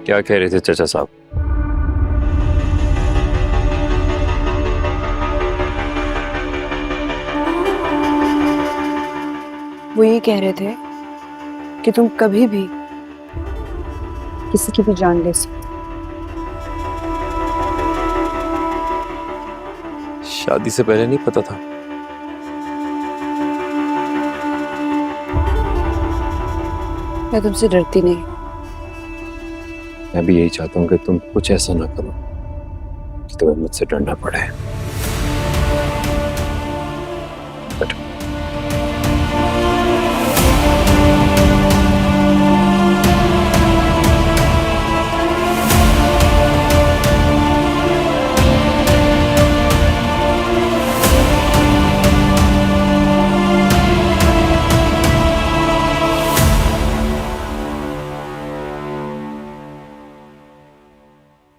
क्या कह रहे थे चाचा साहब? वो ये कह रहे थे कि तुम कभी भी किसी की भी जान ले सकते। शादी से पहले नहीं पता था? मैं तुमसे डरती नहीं। मैं भी यही चाहता हूँ कि तुम कुछ ऐसा ना करो कि तुम्हें मुझसे डरना पड़े। बट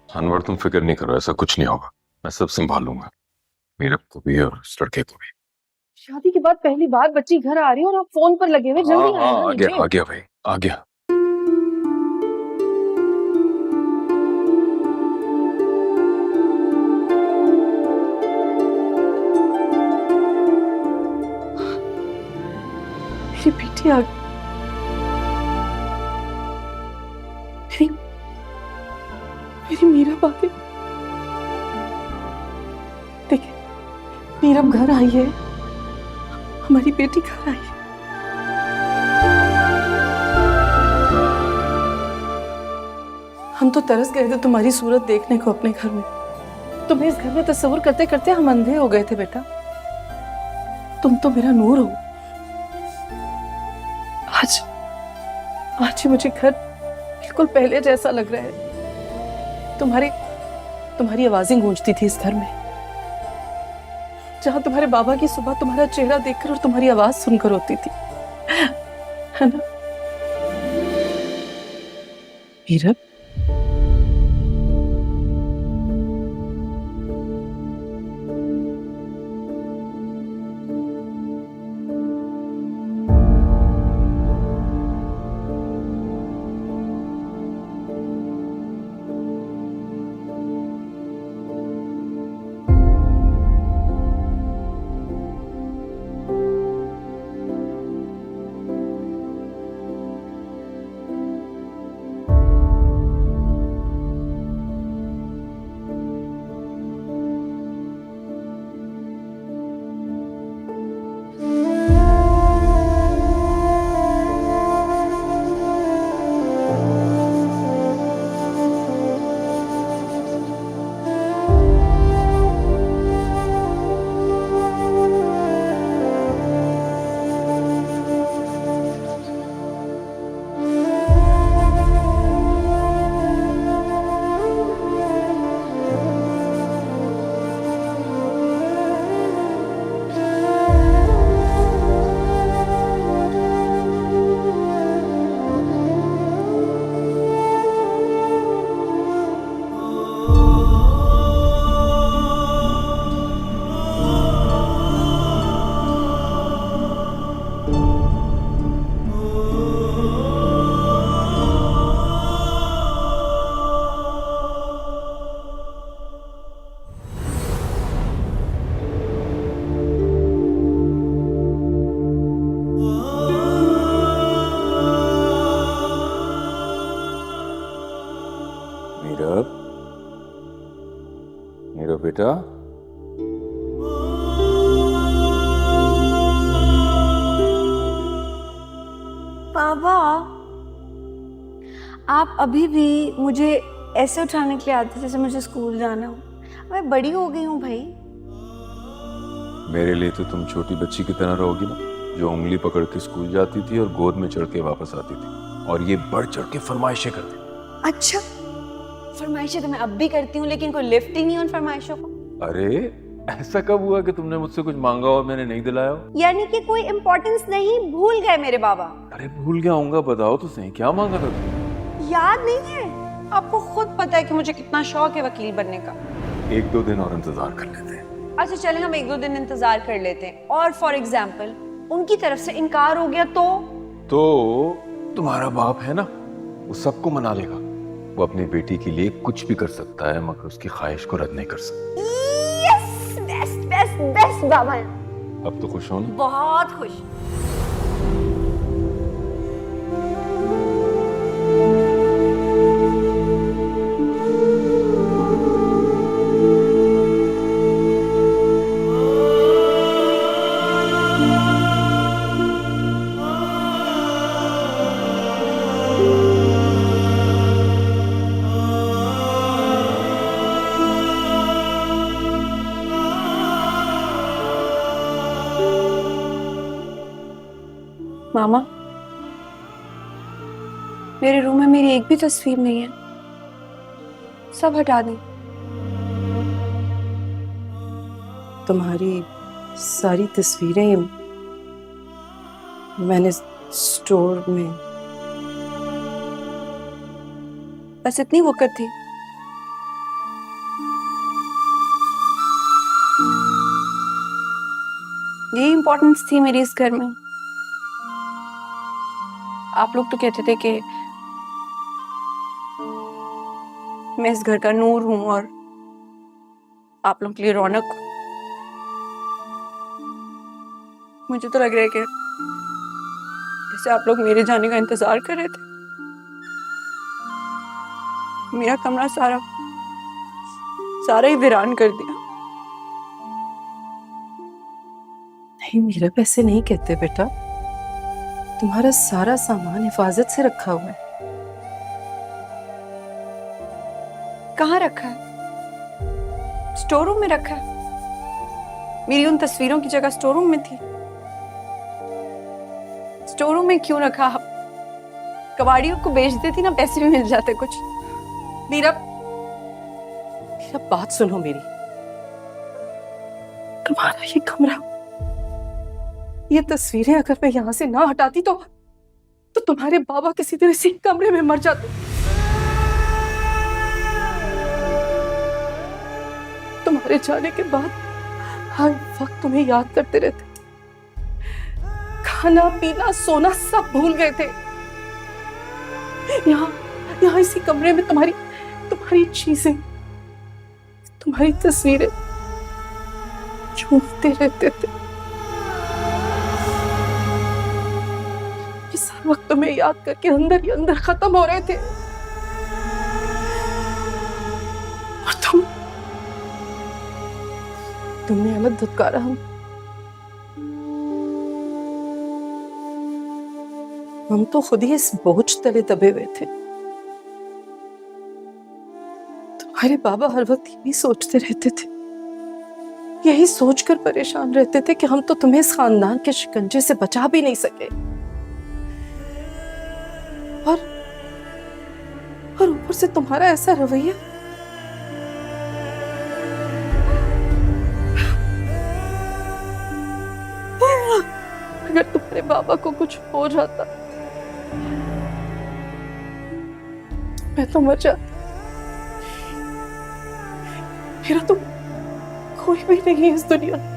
अनवर, तुम फिक्र नहीं करो, ऐसा कुछ नहीं होगा। मैं सब संभालूंगा, मीरा को भी और उस लड़के को भी। शादी के बाद पहली बार बच्ची घर आ रही है और आप फोन पर लगे हुए। जल्दी आए ना आ गया, नीचे। आ गया भाई, आ गया। मेरी बेटी आ गई। मेरी मेरी मीरा आ गई। देखिए, मीरा घर आई है, हमारी बेटी घर आई है। हम तो तरस गए थे तुम्हारी सूरत देखने को अपने घर में। तुम्हें इस घर में तस्वीर करते करते हम अंधे हो गए थे बेटा। तुम तो मेरा नूर हो। आज आज ही मुझे घर बिल्कुल पहले जैसा लग रहा है। तुम्हारी आवाजें गूंजती थी इस घर में, जहां तुम्हारे बाबा की सुबह तुम्हारा चेहरा देखकर और तुम्हारी आवाज सुनकर होती थी, है ना मीरा? मीरा, मीरा बेटा। पापा, आप अभी भी मुझे ऐसे उठाने के लिए आते जैसे मुझे स्कूल जाना हो। मैं बड़ी हो गई हूँ भाई। मेरे लिए तो तुम छोटी बच्ची की तरह रहोगी ना, जो उंगली पकड़ के स्कूल जाती थी और गोद में चढ़ के वापस आती थी, और ये बढ़ चढ़ के फरमाइशें करती। अच्छा, फरमाइशें तो मैं अब भी करती हूँ, लेकिन कोई लिफ्ट ही नहीं उन फरमाइशों को। अरे, ऐसा कब हुआ कि तुमने मुझसे कुछ मांगा और मैंने नहीं दिलाया हो? यानी कि कोई इम्पोर्टेंस नहीं, भूल गए मेरे बाबा। अरे भूल गया होऊंगा, बताओ तो सही, क्या मांगा था तुमने? याद नहीं है? आपको खुद पता है कि मुझे कितना शौक है वकील बनने का। 1-2 दिन और इंतजार कर लेते हैं। अच्छा चले, हम 1-2 दिन इंतजार कर लेते हैं, और फॉर एग्जाम्पल उनकी तरफ से इनकार हो गया तो? तो तुम्हारा बाप है ना, वो सबको मना लेगा। वो अपनी बेटी के लिए कुछ भी कर सकता है मगर उसकी ख्वाहिश को रद्द नहीं कर सकता। यस, बेस्ट बेस्ट बेस्ट बाबा। अब तो खुश हो ना? बहुत खुश। मामा, मेरे रूम में मेरी एक भी तस्वीर नहीं है, सब हटा दें। तुम्हारी सारी तस्वीरें मैंने स्टोर में। बस इतनी वक़्त थी। यही इम्पोर्टेंस थी मेरी इस घर में। आप लोग तो कहते थे कि मैं इस घर का नूर हूं और आप लोग के लिए रौनक हूं। मुझे तो लग रहा है कि जैसे आप लोग मेरे जाने का इंतजार कर रहे थे। मेरा कमरा सारा ही वीरान कर दिया। नहीं, मेरे पैसे नहीं कहते बेटा। तुम्हारा सारा सामान हिफाजत से रखा हुआ है। कहाँ रखा है? स्टोर रूम में रखा है। मेरी उन तस्वीरों की जगह स्टोर रूम में थी। स्टोर रूम में क्यों रखा? कबाड़ियों को बेच देती ना, पैसे भी मिल जाते कुछ। मेरा बात सुनो मेरी। तुम्हारा ये कमरा, ये तस्वीरें अगर मैं यहां से ना हटाती तो तुम्हारे बाबा किसी तरह इसी कमरे में मर जाते। तुम्हारे जाने के बाद हर वक्त तुम्हें याद करते रहते। खाना पीना सोना सब भूल गए थे। यहाँ इसी कमरे में तुम्हारी चीजें, तुम्हारी तस्वीरें झूमते रहते थे। इस वक्त तुम्हें याद करके अंदर ही अंदर खत्म हो रहे थे। और तुमने अलग धुतकारा। हम तो खुद ही इस बोझ तले दबे हुए थे। तुम्हारे बाबा हर वक्त यही सोचते रहते थे, यही सोचकर परेशान रहते थे कि हम तो तुम्हें इस खानदान के शिकंजे से बचा भी नहीं सके। और ऊपर से तुम्हारा ऐसा रवैया। अगर तुम्हारे बाबा को कुछ हो जाता, मैं तो मर जाती। मेरा तो कोई भी नहीं है इस दुनिया में।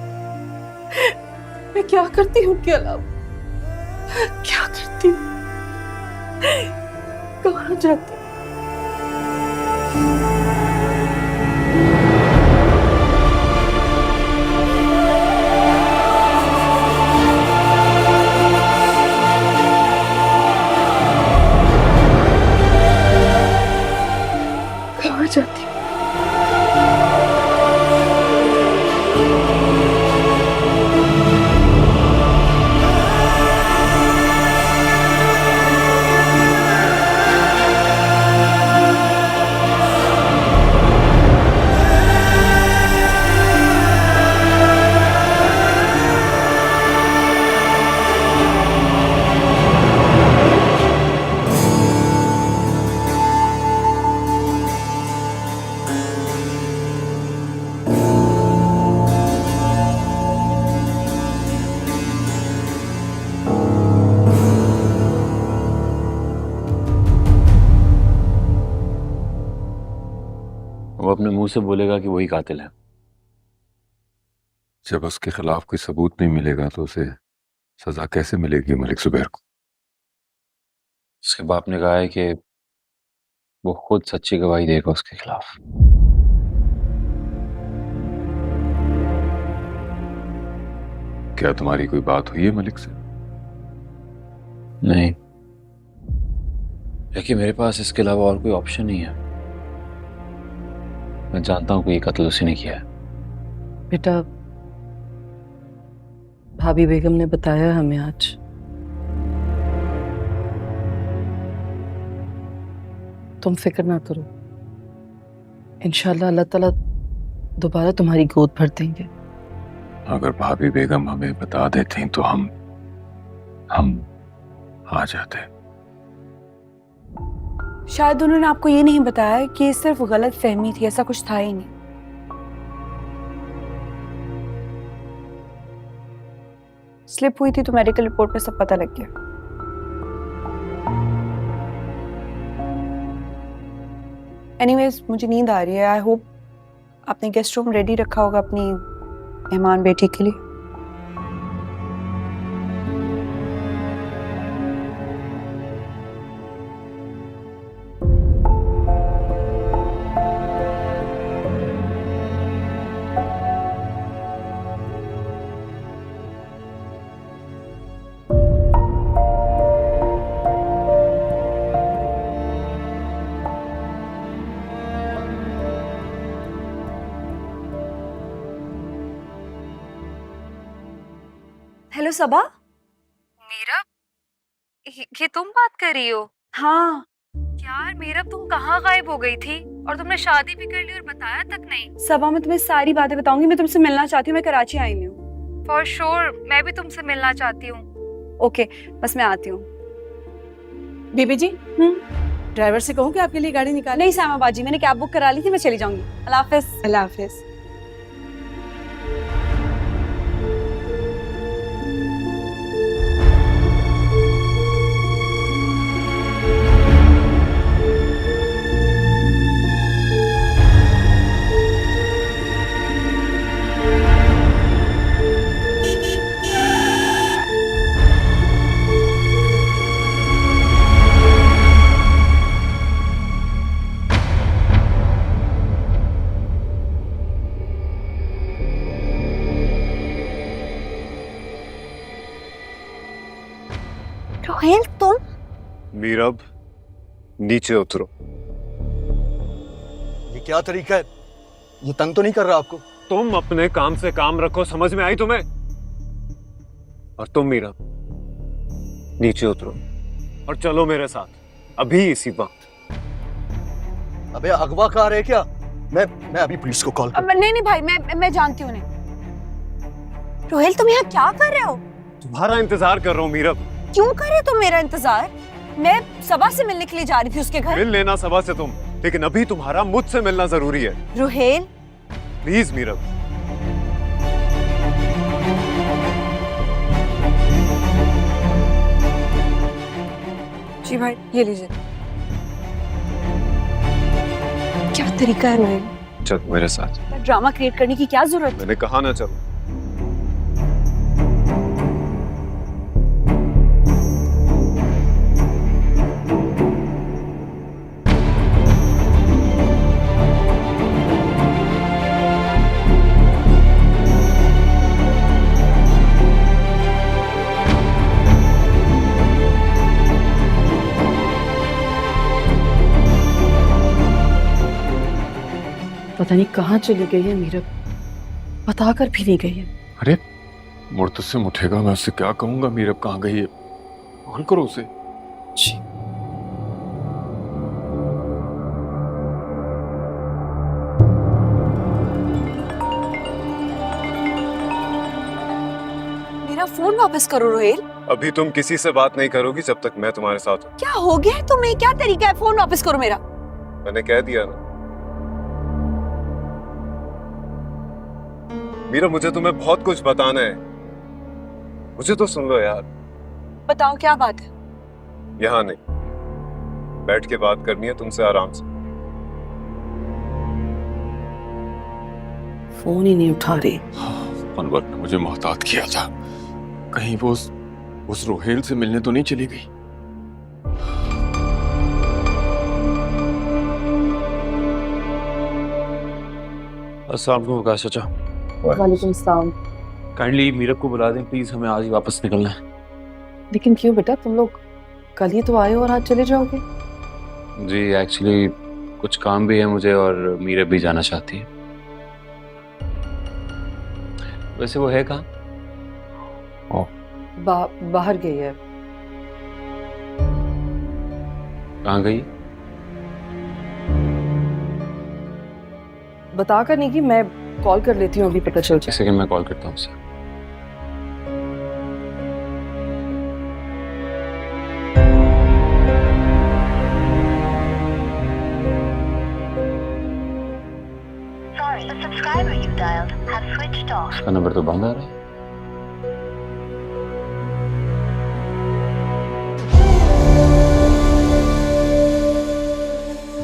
मैं क्या करती हूँ उनके अलावा? क्या करती हूँ? कहाँ जाती हूँ? कहाँ जाती हूँ? वो अपने मुंह से बोलेगा कि वही कातिल है। जब उसके खिलाफ कोई सबूत नहीं मिलेगा तो उसे सजा कैसे मिलेगी मलिक जुबैर को? उसके बाप ने कहा है कि वो खुद सच्ची गवाही देगा उसके खिलाफ। क्या तुम्हारी कोई बात हुई है मलिक से? नहीं, लेकिन मेरे पास इसके अलावा और कोई ऑप्शन नहीं है। मैं जानता हूं कि ये कत्ल उसी ने किया है। बेटा, भाभी बेगम ने बताया हमें आज। तुम फिक्र ना करो, इंशाल्लाह अल्लाह ताला दोबारा तुम्हारी गोद भर देंगे। अगर भाभी बेगम हमें बता देती तो हम आ जाते। शायद उन्होंने आपको ये नहीं बताया कि ये सिर्फ गलत फहमी थी, ऐसा कुछ था ही नहीं। स्लिप हुई थी तो मेडिकल रिपोर्ट में सब पता लग गया। एनीवेज, मुझे नींद आ रही है। आई होप आपने गेस्ट रूम रेडी रखा होगा अपनी मेहमान बेटी के लिए। हेलो सबा। मीरा, ये तुम बात कर रही हो? हाँ यार मीरा, तुम कहाँ गायब हो गई थी? और तुमने शादी भी कर ली और बताया तक नहीं। सबा, मैं तुम्हें सारी बातें बताऊंगी। मैं तुमसे मिलना चाहती हूँ। मैं कराची आई हुई हूँ। फॉर श्योर, मैं भी तुमसे मिलना चाहती हूँ। ओके, बस मैं आती हूँ। बीबी जी, ड्राइवर से कहूँ कि आपके लिए गाड़ी निकाले? नहीं सामा बाजी, मैंने कैब बुक करा ली थी। मैं चली जाऊंगी। अल्लाह हाफिज। अल्लाह हाफिज। रोहेल, तुम? मीरब, नीचे उतरो। ये क्या तरीका है? ये तंग तो नहीं कर रहा आपको? तुम अपने काम से काम रखो, समझ में आई तुम्हें? और तुम मीरब, नीचे उतरो और चलो मेरे साथ अभी इसी वक्त। अबे अगवा है क्या? मैं अभी पुलिस को कॉल कर। नहीं नहीं भाई, मैं जानती हूँ उन्हें। रोहेल, तुम यहाँ क्या कर रहे हो? तुम्हारा इंतजार कर रहा हूँ मीरब। क्यों कर रहे हो तुम मेरा इंतजार? मैं सबा से मिलने के लिए जा रही थी उसके घर। मिल लेना सबा से तुम, लेकिन अभी तुम्हारा मुझसे मिलना जरूरी है। रोहेल, प्लीज मीरब। जी भाई, ये लीजिए। क्या तरीका है रोहेल? चल मेरे साथ। ड्रामा क्रिएट करने की क्या जरूरत है? मैंने कहा ना चलो। पता नहीं कहाँ चली गई है मीरा, बताकर भी नहीं गई है। अरे मुर्तसिम उठेगा, मैं उससे क्या कहूंगा? मीरब कहाँ गई है? कॉल करो उसे। जी। मेरा फोन वापस करो रोहेल। अभी तुम किसी से बात नहीं करोगी जब तक मैं तुम्हारे साथ हूँ। क्या हो गया है तुम्हें? क्या तरीका है? फोन वापस करो मेरा। मैंने कह दिया ना मीरा, मुझे तुम्हें बहुत कुछ बताना है। मुझे तो सुन लो यार। बताओ क्या बात है? यहाँ नहीं, बैठ के बात करनी है तुमसे आराम से। फोन ही नहीं उठा रही। अनवर ने मुझे मोहतात किया था, कहीं वो उस रोहेल से मिलने तो नहीं चली गई? अस्सलाम वालेकुम आकाश चाचा। वालेकुम सलाम। काइंडली मीरब को बुला दें प्लीज, हमें आज ही वापस निकलना है। लेकिन क्यों बेटा, तुम लोग कल ही तो आए हो और आज चले जाओगे? जी एक्चुअली कुछ काम भी है मुझे और मीरब भी जाना चाहती है। वैसे वो है कहाँ? बाहर गई है। कहाँ गई? बता कर नहीं कि मैं कॉल कर लेती हूँ, अभी पता चल जाए। एक सेकंड मैं कॉल करता हूँ उसे। Sorry, the subscriber you dialed has switched off. उसका नंबर तो बंद आ रहा है।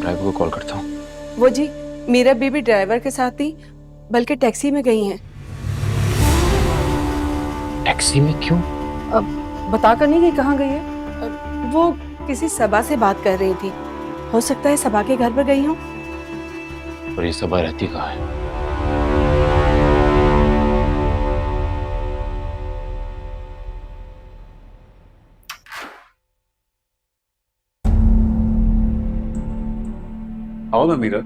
ड्राइवर को कॉल करता हूँ। वो जी मीरा बीबी ड्राइवर के साथ ही बल्कि टैक्सी में गई हैं। टैक्सी में क्यों? अब बता कर नहीं गई कहाँ गई है। वो किसी सभा से बात कर रही थी, हो सकता है सभा के घर पर गई हो। और ये सभा रहती कहाँ है? आओ ना मीरा।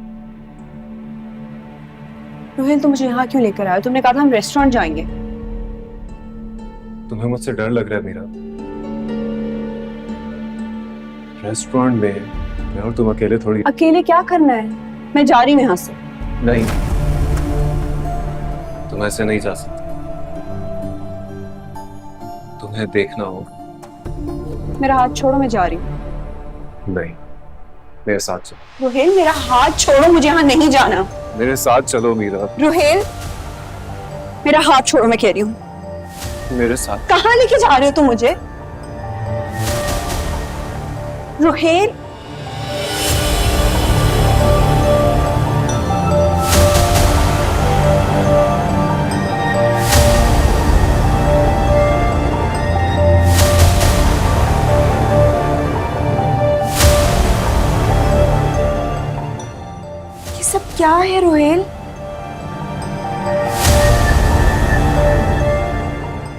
रोहिल तुम मुझे यहाँ क्यों लेकर आए? तुमने कहा था हम रेस्टोरेंट जाएंगे। तुम्हें मुझसे डर लग रहा है मीरा? रेस्टोरेंट में मैं और तुम अकेले थोड़ी। अकेले क्या करना है? मैं जा रही हूँ यहाँ से। नहीं, तुम ऐसे नहीं जा सकते। तुम्हें देखना होगा। मेरा हाथ छोड़ो, मैं जा रही हूँ। नहीं, मेरे साथ चलो। रोहिल मेरा हाथ छोड़ो, मुझे यहाँ नहीं जाना। मेरे साथ चलो मीरा। रोहिल मेरा हाथ छोड़ो, मैं कह रही हूँ। मेरे साथ। कहाँ लेके जा रहे हो तुम मुझे? रोहिल ये सब क्या है रोहिल?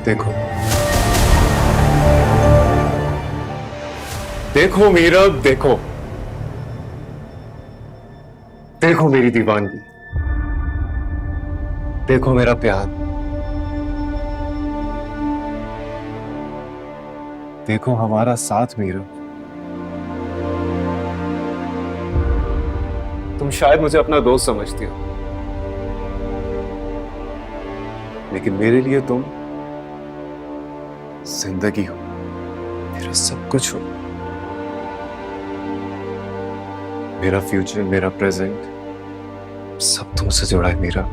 देखो देखो मीरा, देखो देखो मेरी दीवानगी, देखो मेरा प्यार, देखो हमारा साथ मीरा। तुम शायद मुझे अपना दोस्त समझती हो, लेकिन मेरे लिए तुम जिंदगी हो, मेरा सब कुछ हो। मेरा फ्यूचर, मेरा प्रेजेंट सब तुमसे जुड़ा है मीरा।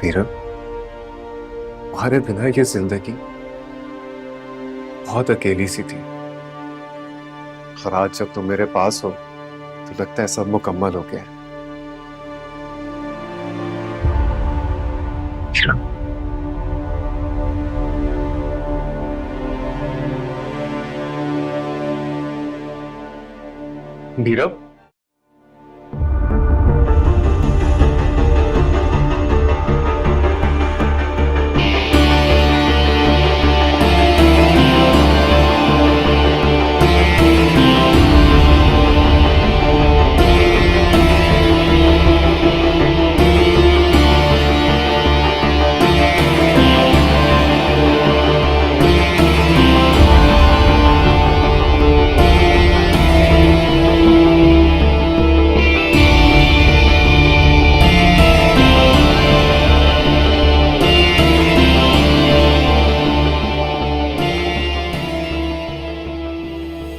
मीरा, तुम्हारे बिना ये जिंदगी बहुत अकेली सी थी, और आज जब तुम मेरे पास हो तो लगता है सब मुकम्मल हो गया है। मीरा,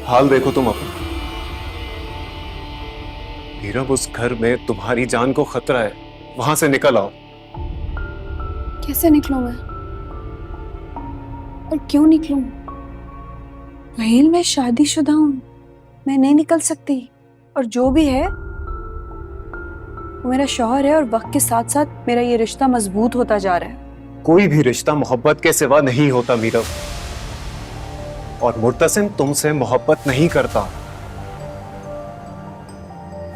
हाल देखो तुम अपना। मीरा, उस घर में तुम्हारी जान को खतरा है, वहां से निकल आओ। कैसे निकलूं मैं? और क्यों निकलूं? रोहिल मैं शादीशुदा हूं, मैं नहीं निकल सकती। और जो भी है वो मेरा शौहर है, और वक्त के साथ साथ मेरा ये रिश्ता मजबूत होता जा रहा है। कोई भी रिश्ता मोहब्बत के सिवा नहीं होता मीरा, और मुर्तसिम तुमसे मोहब्बत नहीं करता।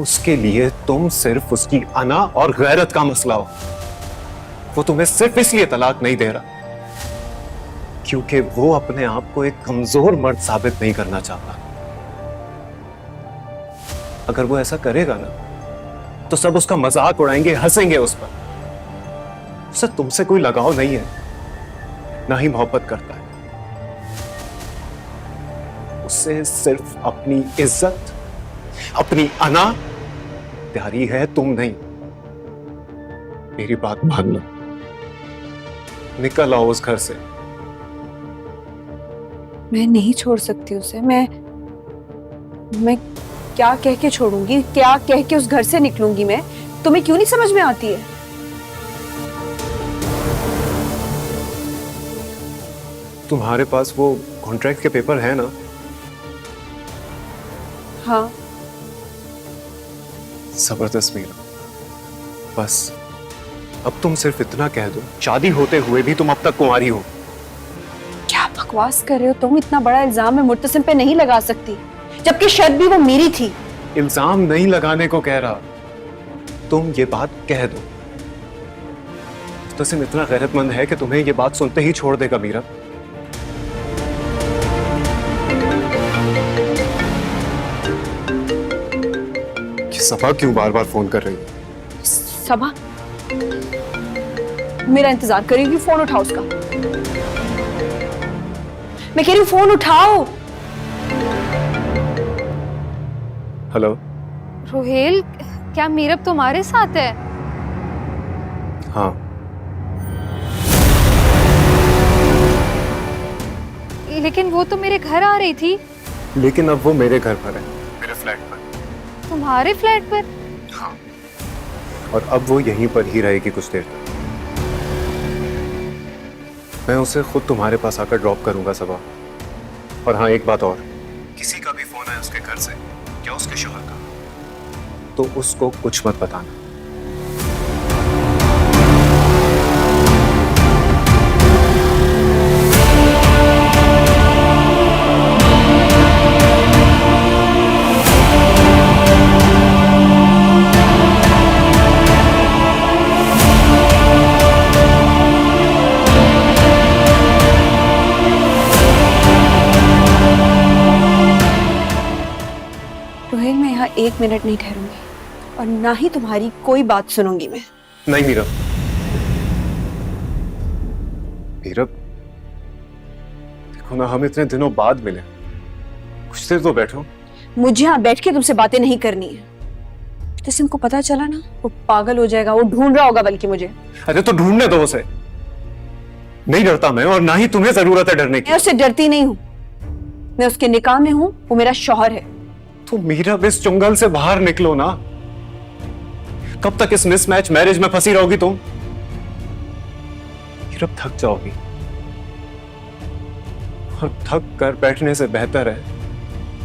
उसके लिए तुम सिर्फ उसकी अना और गैरत का मसला हो। वो तुम्हें सिर्फ इसलिए तलाक नहीं दे रहा क्योंकि वो अपने आप को एक कमजोर मर्द साबित नहीं करना चाहता। अगर वो ऐसा करेगा ना तो सब उसका मजाक उड़ाएंगे, हंसेंगे उस पर। उसे तुमसे कोई लगाव नहीं है, ना ही मोहब्बत करता है। उसे सिर्फ अपनी इज्जत, अपनी अना प्यारी है, तुम नहीं। मेरी बात मान लो, निकल आओ उस घर से। मैं नहीं छोड़ सकती उसे। मैं क्या कह के छोड़ूंगी, क्या कह के उस घर से निकलूंगी मैं? तुम्हें क्यों नहीं समझ में आती है? तुम्हारे पास वो कॉन्ट्रैक्ट के पेपर है ना? हाँ। जबरदस्त मीरा, बस अब तुम सिर्फ इतना कह दो, शादी होते हुए भी तुम अब तक कुंवारी हो। क्या बकवास कर रहे हो तुम? इतना बड़ा इल्जाम मैं मुर्तसिम पे नहीं लगा सकती, जबकि शर्त भी वो मेरी थी। इल्जाम नहीं लगाने को कह रहा, तुम ये बात कह दो। मुर्तसिम इतना गैरतमंद है कि तुम्हें ये बात सुनते ही छोड़ देगा मीरा। सबा क्यों बार बार फोन कर रही है? सबा मेरा इंतजार करेगी, फोन उठाओ उसका। मैं कह रही हूँ फोन उठाओ। हेलो रोहेल, क्या मीरब तुम्हारे साथ है? हाँ। लेकिन वो तो मेरे घर आ रही थी। लेकिन अब वो मेरे घर पर है, मेरे फ्लैट पर। तुम्हारे फ्लैट पर? हाँ। और अब वो यहीं पर ही रहेगी कुछ देर तक। मैं उसे खुद तुम्हारे पास आकर ड्रॉप करूंगा सबा। और हाँ, एक बात और, किसी का भी फोन आए उसके घर से या उसके शौहर का, तो उसको कुछ मत बताना। रोहेल, मैं यहाँ 1 मिनट नहीं ठहरूंगी और ना ही तुम्हारी कोई बात सुनूंगी मैं। नहीं मीरा, मीरा देखो ना, हम इतने दिनों बाद मिले, कुछ देर तो बैठो। मुझे यहाँ बैठ के तुमसे बातें नहीं करनी है। जैसे उनको पता चला ना, वो पागल हो जाएगा, वो ढूंढ रहा होगा बल्कि मुझे। अरे तो ढूंढने दो उसे। नहीं डरता मैं, और ना ही तुम्हें जरूरत है डरने की। मैं उससे डरती नहीं हूँ, मैं उसके निकाह में हूँ, वो मेरा शौहर है। तो मीरा इस चुंगल से बाहर निकलो ना। कब तक इस मिसमैच मैरिज में फंसी रहोगी तुम? मीरा थक जाओगी, और थक कर बैठने से बेहतर है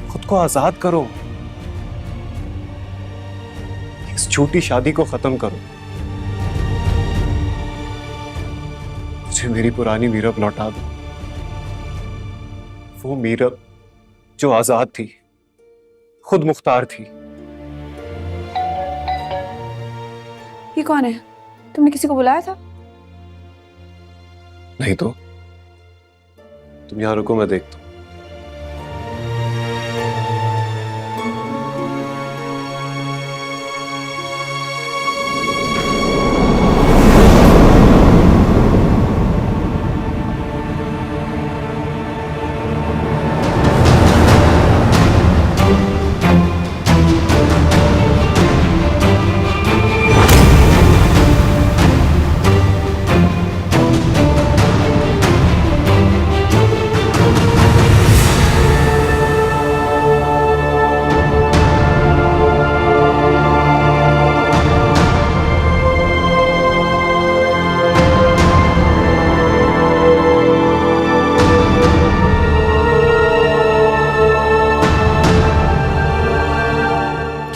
खुद को आजाद करो। इस झूठी शादी को खत्म करो। मुझे मेरी पुरानी मीरब लौटा दो, वो मीरब जो आजाद थी, खुद मुख्तार थी। ये कौन है? तुमने किसी को बुलाया था? नहीं तो तुम यहां रुको, मैं देखता हूं।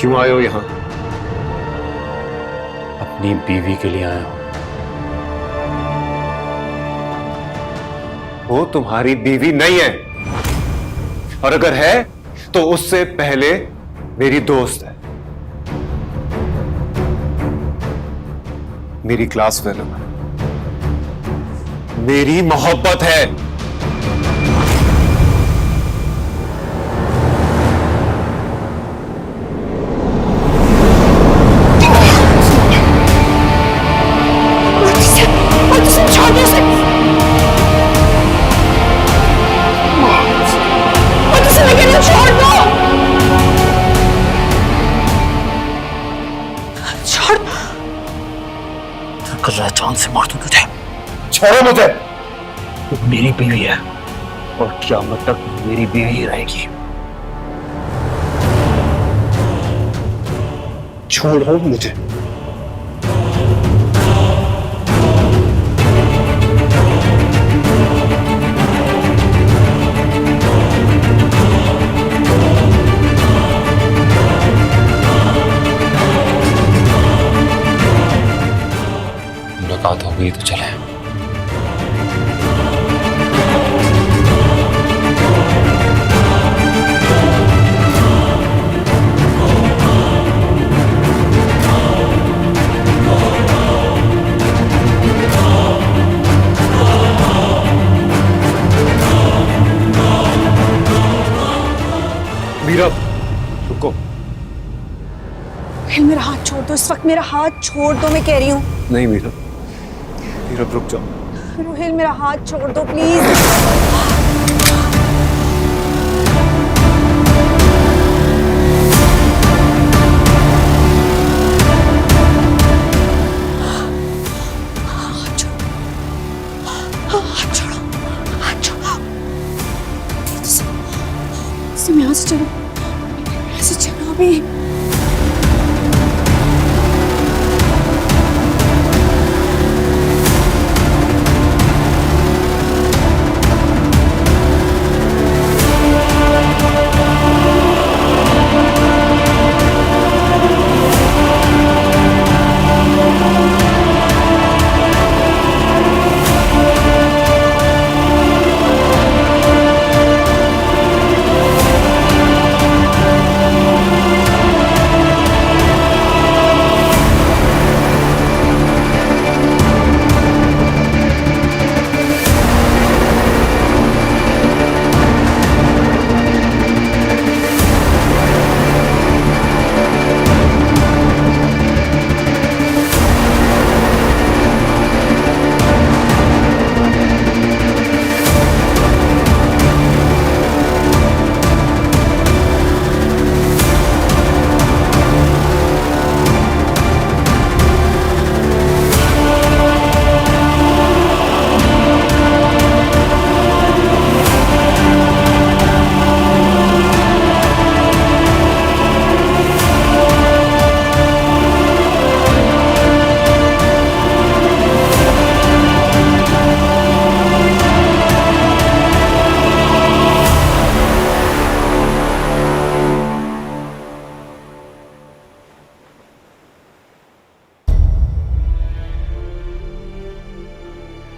क्यों आए हो यहां? अपनी बीवी के लिए आया हूं। वो तुम्हारी बीवी नहीं है, और अगर है तो उससे पहले मेरी दोस्त है। मेरी क्लास फेलो है, मेरी मोहब्बत है। कर रहा है, जान से मार दूं तुझे। छोड़ो मुझे। तू मेरी बीवी है और क़यामत तक मेरी बीवी ही रहेगी। छोड़ो मुझे। मुलाकात हो गई तो चले। मीरा, रुको। हिल, मेरा हाथ छोड़ दो इस वक्त, मेरा हाथ छोड़ दो, मैं कह रही हूँ। नहीं मीरा, मीरा रुक जाओ। रोहिल, मेरा हाथ छोड़ दो प्लीज। हाथ छोड़ो, हाथ छोड़ो। तुम यहाँ से चलो, यहाँ से चलो अभी।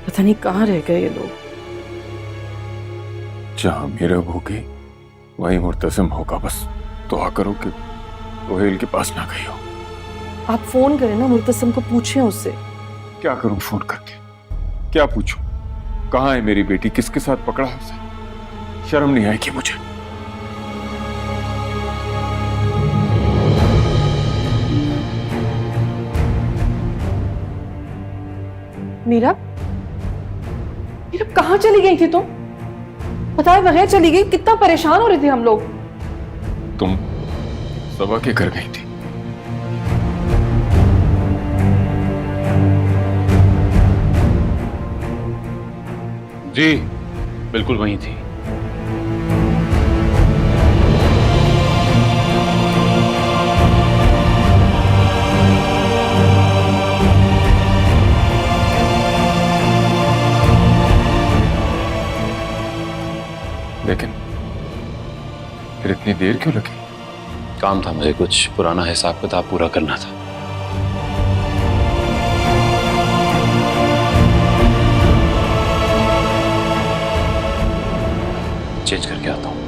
पता नहीं कहाँ रह गए ये लोग। जहां मीरब होगी वहीं मुर्तसिम होगा। बस दुआ करो कि रोहेल के पास ना गई हो। आप फोन करें ना मुर्तसिम को, पूछें उससे। क्या करूं फोन करके, क्या पूछूं? कहाँ है मेरी बेटी, किसके साथ पकड़ा है उसे? शर्म नहीं आएगी मुझे? मीरा, मीरा कहाँ चली गई थी तुम? बताए बगैर चली गई। कितना परेशान हो रहे थे हम लोग। तुम सबा के घर गई थी? जी बिल्कुल वहीं थी। लेकिन फिर इतनी देर क्यों लगी? काम था मुझे, कुछ पुराना हिसाब किताब पूरा करना था। चेंज करके आता हूं।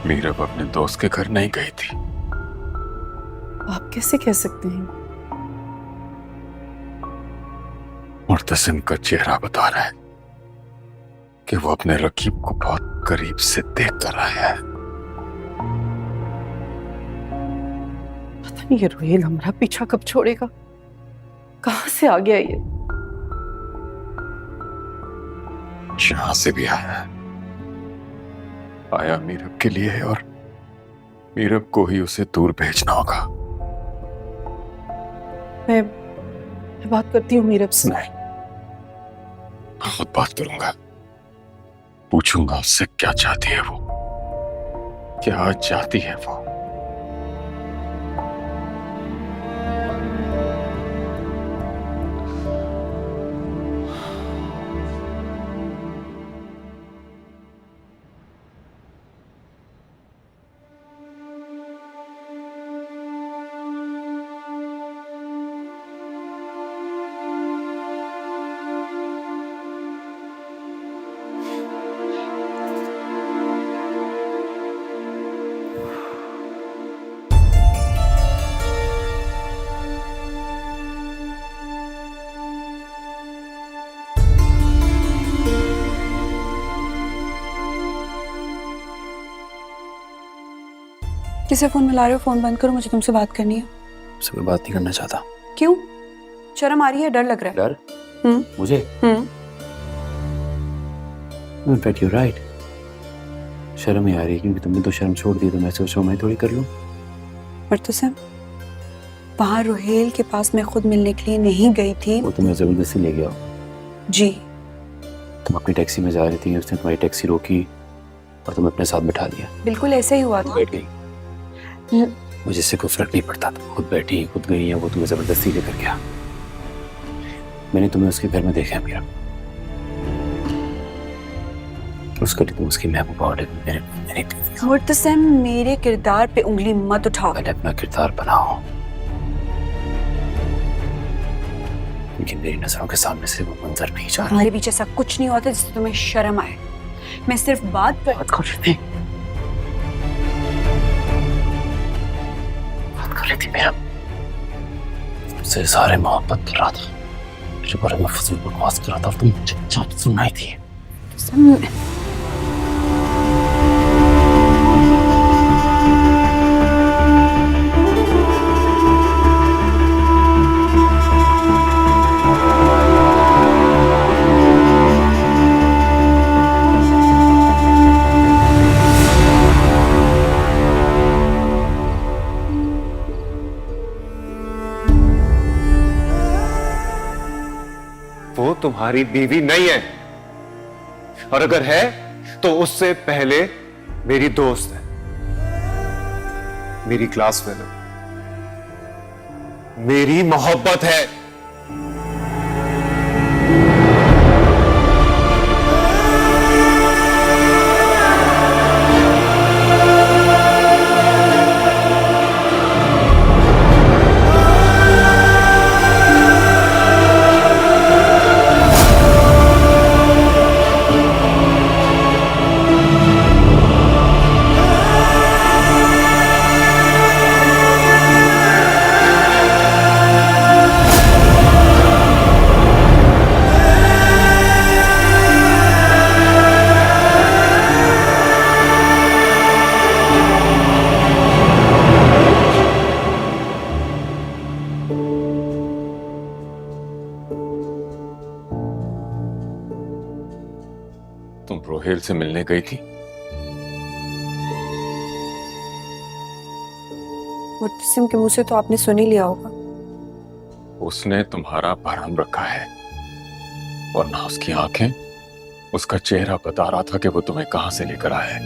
मीरब अपने दोस्त के घर नहीं गई थी। आप कैसे कह सकते हैं? मुर्तसिम का चेहरा बता रहा है कि वो अपने रकीब को बहुत करीब से देख कर आया है। पता नहीं ये रोहेल हमारा पीछा कब छोड़ेगा, कहां से आ गया ये? जहां से भी आया मीरब के लिए, और मीरब को ही उसे दूर भेजना होगा। मैं बात करती हूँ मीरब से। नहीं, मैं खुद बात करूंगा। पूछूंगा उससे क्या चाहती है वो, क्या चाहती है वो। किसे फोन मिला रहे हो? फोन बंद करो, मुझे तुमसे बात करनी है। मुझसे कोई बात नहीं करना चाहता। क्यों? शर्म आ रही है? डर लग रहा है? डर? मुझे? इनफैक्ट यू राइट, शर्म ही आ रही है, क्योंकि तुमने तो शर्म छोड़ दी, तो मैं सोच रहा हूँ मैं थोड़ी कर लूँ। मुर्तसिम, वहाँ रोहेल के पास मैं खुद मिलने के लिए नहीं गई थी। वो तुम्हें जबरदस्ती ले गया? जी। तुम अपनी टैक्सी में जा रही थी, उसने तुम्हारी टैक्सी रोकी और तुम्हें अपने साथ बिठा दिया। बिल्कुल ऐसे ही हुआ था। बैठ गई। मुझे इससे कोई फर्क नहीं पड़ता, तुम खुद बैठी खुद गई, या वो तुम्हें जबरदस्ती लेकर गया। मैंने तुम्हें उसके घर में देखा है मीरा, उसके लिए तुम उसकी महबूबा और मैंने मुर्तसिम, मेरे किरदार पे उंगली मत उठाओ। पहले अपना किरदार बनाओ, लेकिन मेरी नजरों के सामने से वो मंजर नहीं जा रहा। हमारे बीच ऐसा कुछ नहीं होता जिससे तुम्हें शर्म आए। मैं सिर्फ बात कर रही थी मेरा, तुमसे सारे मोहब्बत कर रहा था, मेरे बारे में फजूल बकवास कर रहा था, और तुम चुपचाप सुनाई थी। वो तुम्हारी बीवी नहीं है, और अगर है तो उससे पहले मेरी दोस्त है, मेरी क्लास फेलो, मेरी मोहब्बत है। तुम रोहेल से मिलने गई थी? मुर्तसिम के मुंह से तो आपने सुन ही लिया होगा। उसने तुम्हारा भरम रखा है, और ना उसकी आंखें, उसका चेहरा बता रहा था कि वो तुम्हें कहां से लेकर आया है।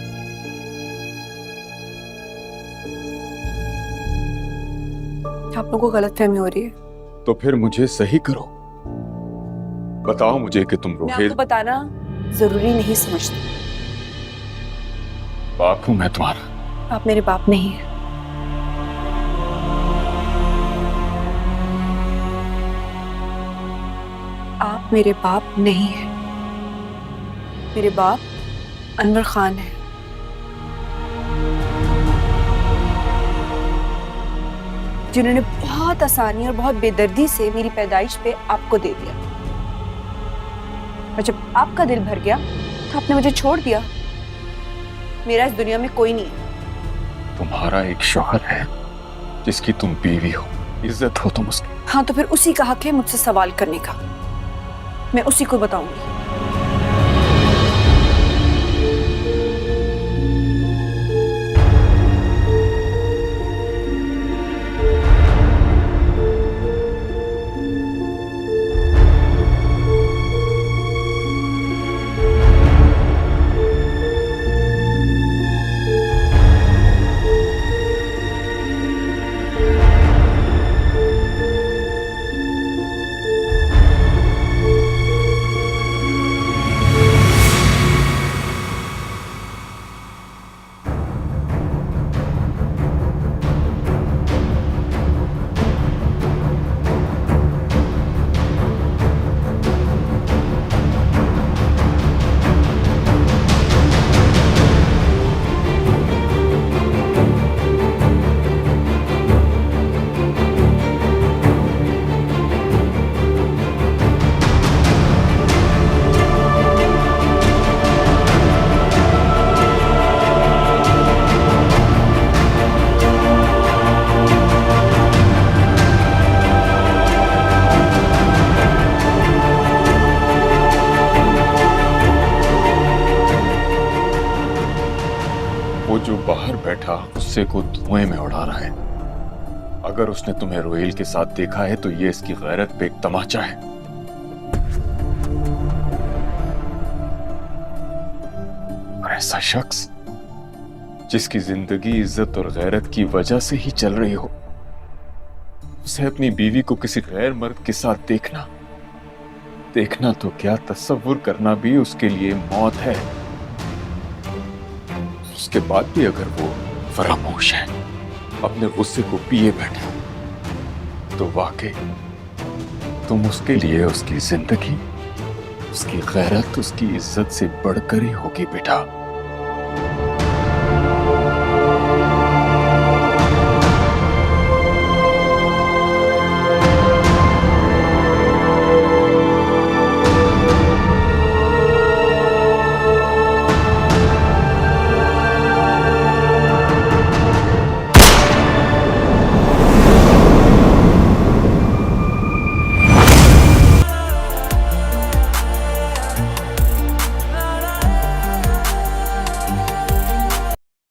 आप लोगों को गलतफहमी हो रही है। तो फिर मुझे सही करो, बताओ मुझे कि तुम मैं रोहेल। आपको बताना जरूरी नहीं समझती। बाप हूं मैं तुम्हारा। आप मेरे बाप नहीं हैं। आप मेरे बाप नहीं हैं। मेरे बाप अनवर खान हैं। जिन्होंने बहुत आसानी और बहुत बेदर्दी से मेरी पैदाइश पे आपको दे दिया। और जब आपका दिल भर गया तो आपने मुझे छोड़ दिया। मेरा इस दुनिया में कोई नहीं है। तुम्हारा एक शौहर है जिसकी तुम बीवी हो, इज्जत हो तुम उसकी। हाँ, तो फिर उसी का हक है मुझसे सवाल करने का। मैं उसी को बताऊंगी। वो जो बाहर बैठा गुस्से को धुएं में उड़ा रहा है। अगर उसने तुम्हें रोहेल के साथ देखा है तो ये इसकी गैरत पे एक तमाचा है। और ऐसा शख्स जिसकी जिंदगी इज्जत और गैरत की वजह से ही चल रही हो, उसे अपनी बीवी को किसी गैर मर्द के साथ देखना तो क्या, तसव्वुर करना भी उसके लिए मौत है। उसके बाद भी अगर वो फरामोश है, अपने गुस्से को पिए बैठा, तो वाकई तुम उसके लिए उसकी जिंदगी, उसकी गैरत, उसकी इज्जत से बढ़कर ही होगी बेटा।